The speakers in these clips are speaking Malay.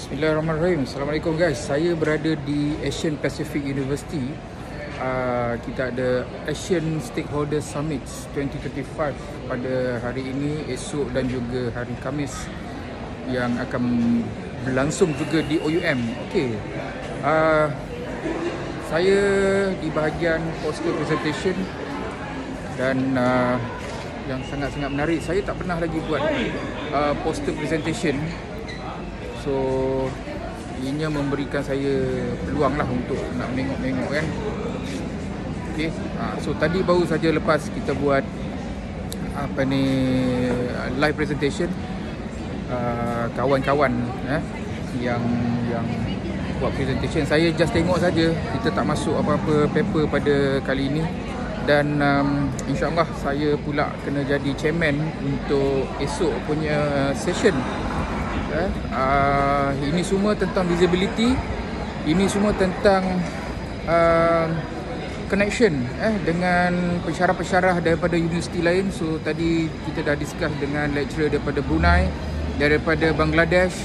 Bismillahirrahmanirrahim. Assalamualaikum guys. Saya berada di Asian Pacific University. Kita ada Asian Stakeholder Summit 2025 pada hari ini, esok dan juga hari Khamis yang akan berlangsung juga di OUM. Okey. Saya di bahagian poster presentation dan yang sangat-sangat menarik. Saya tak pernah lagi buat poster presentation. So ianya memberikan saya peluang lah untuk nak menengok-nengok kan. Okay. So tadi baru saja lepas kita buat live presentation, kawan-kawan yang buat presentation. Saya just tengok saja, kita tak masuk apa-apa paper pada kali ini. Dan insyaAllah saya pula kena jadi chairman untuk esok punya session. Ini semua tentang visibility. Ini semua tentang connection dengan pensyarah-pensyarah daripada universiti lain. So tadi kita dah discuss dengan lecturer daripada Brunei, daripada Bangladesh,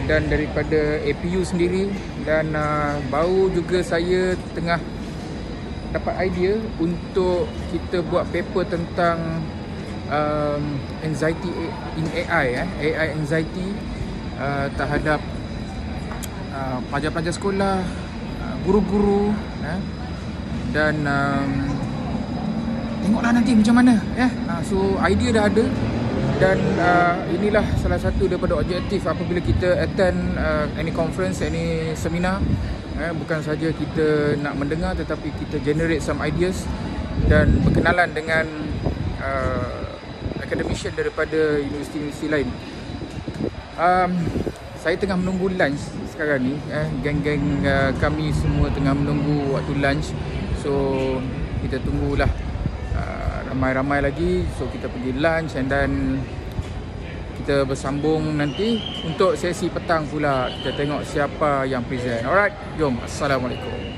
dan daripada APU sendiri. Dan baru juga saya tengah dapat idea untuk kita buat paper tentang anxiety in AI, AI anxiety terhadap pelajar-pelajar sekolah, guru-guru, dan tengoklah nanti macam mana so idea dah ada. Dan inilah salah satu daripada objektif apabila kita attend any conference, any seminar. Bukan saja kita nak mendengar, tetapi kita generate some ideas dan berkenalan dengan academician daripada universiti-universiti lain. Saya tengah menunggu lunch sekarang ni. Geng-geng kami semua tengah menunggu waktu lunch. So kita tunggulah ramai-ramai lagi. So kita pergi lunch and then kita bersambung nanti untuk sesi petang pula. Kita tengok siapa yang present. Alright, jom. Assalamualaikum.